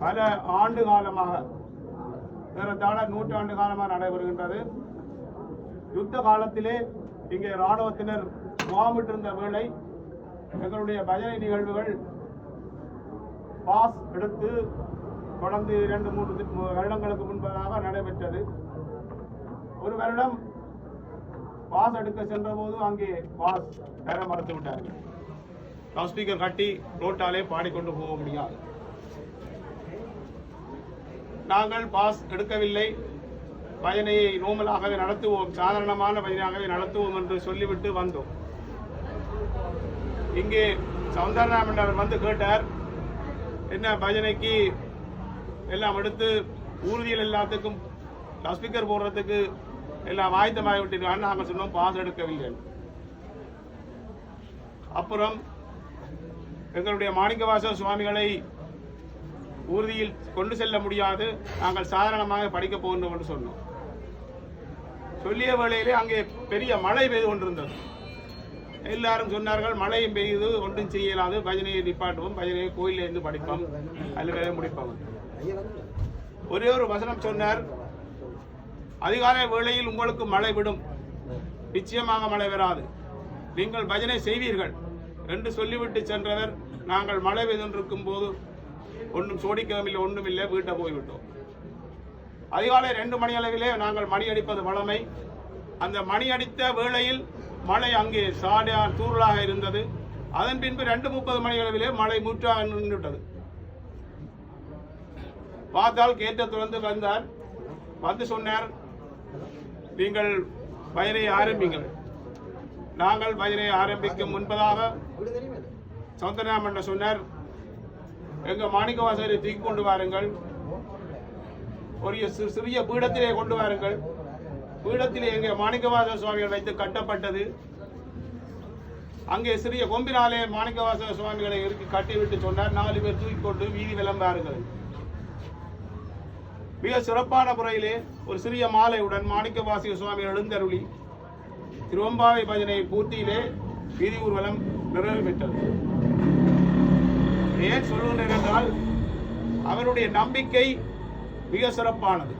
பல ஆண்டு காலமாக ஏறத்தாழ நூற்றாண்டு காலமாக நடைபெறுகின்றது. யுத்த காலத்திலே இங்கே இராணுவத்தினர் முகாமிட்டிருந்த வேளை எங்களுடைய பஜனை நிகழ்வுகள் பாஸ் எடுத்து தொடர்ந்து 2-3 வருடங்களுக்கு முன்பதாக நடைபெற்றது. ஒரு வருடம் பாஸ் எடுக்க சென்ற போது அங்கே பாஸ் தர மறுத்து விட்டார்கள். லவுட் ஸ்பீக்கர் கட்டி ரோட்டாலே பாடிக்கொண்டு போக முடியாது. நாங்கள் பாஸ் எடுக்கவில்லை, பஜனையை நோமலாகவே நடத்துவோம், சாதாரணமான பஜனையாகவே நடத்துவோம் என்று சொல்லிவிட்டு வந்தோம். இங்கே சௌந்தரராமன் அவர் வந்து கேட்டார், என்ன பஜனைக்கு எல்லாம் எடுத்து ஊர்தியில் எல்லாத்துக்கும் லவுட் ஸ்பீக்கர் போடுறதுக்கு எல்லாம் ஆயத்தமாகி விட்டிருக்காங்க. நாங்கள் சொன்னோம் பாஸ் எடுக்கவில்லை. அப்புறம் எங்களுடைய மாணிக்கவாசக சுவாமிகளை ஊர்தியில் கொண்டு செல்ல முடியாது, நாங்கள் சாதாரணமாக படிக்க போகணும் என்று சொன்னோம். சொல்லிய வேளையிலே அங்கே பெரிய மழை பெய்து கொண்டிருந்தது. எல்லாரும் சொன்னார்கள், மழையும் பெய்து ஒன்றும் செய்யலாது, பஜனையை நிப்பாட்டுவோம், பஜனையை கோயிலில் இருந்து படிப்போம், அல்லது முடிப்போம். ஒரே ஒரு வசனம் சொன்னார், அதிகாலை வேளையில் உங்களுக்கு மழை விடும், நிச்சயமாக மழை வராது, நீங்கள் பஜனை செய்வீர்கள் என்று சொல்லிவிட்டு சென்றவர். நாங்கள் மழை பெய்துன்றிருக்கும் போது ஒன்றும் சோடிக்கவும் இல்லை, ஒன்றும் இல்லை, வீட்டை போய்விட்டோம். அதிகாலை 2 மணி அளவிலே நாங்கள் மணி அடிப்பது வழமை. அந்த மணி அடித்த வேளையில் மழை அங்கே சாடியார் தூரலாக இருந்தது. அதன் பின்பு 2:30 மணி அளவிலே மழை முற்றாக நின்றுவிட்டது. பார்த்தால் கேட்ட தொடர்ந்து வந்தார், வந்து சொன்னார், நீங்கள் பஜனையை ஆரம்பிங்கள். நாங்கள் பஜனையை ஆரம்பிக்கும் முன்பதாக சௌந்தரராமன் சொன்னார், எங்க மாணிக்கவாசகரை தூக்கி கொண்டு வாருங்கள், ஒரு சிறிய பீடத்திலே கொண்டு வாருங்கள். பீடத்திலே எங்க மாணிக்கவாசக சுவாமிகள் வைத்து கட்டப்பட்டது. அங்கே சிறிய கொம்பினாலே மாணிக்கவாசக சுவாமிகளை இறுக்கி கட்டிவிட்டு சொன்னார், 4 பேர் தூக்கி கொண்டு வீதி விளம்பாருங்கள். மிக சிறப்பான முறையிலே ஒரு சிறிய மாலையுடன் மாணிக்கவாசக சுவாமிகள் எழுந்தருளி திருவம்பாவை பஜனை பூர்த்தியிலே வீதி ஊர்வலம் நிறைவு பெற்றது. ஏன் சொல்லுகிறேன் என்றால், அவருடைய நம்பிக்கை மிக சிறப்பானது.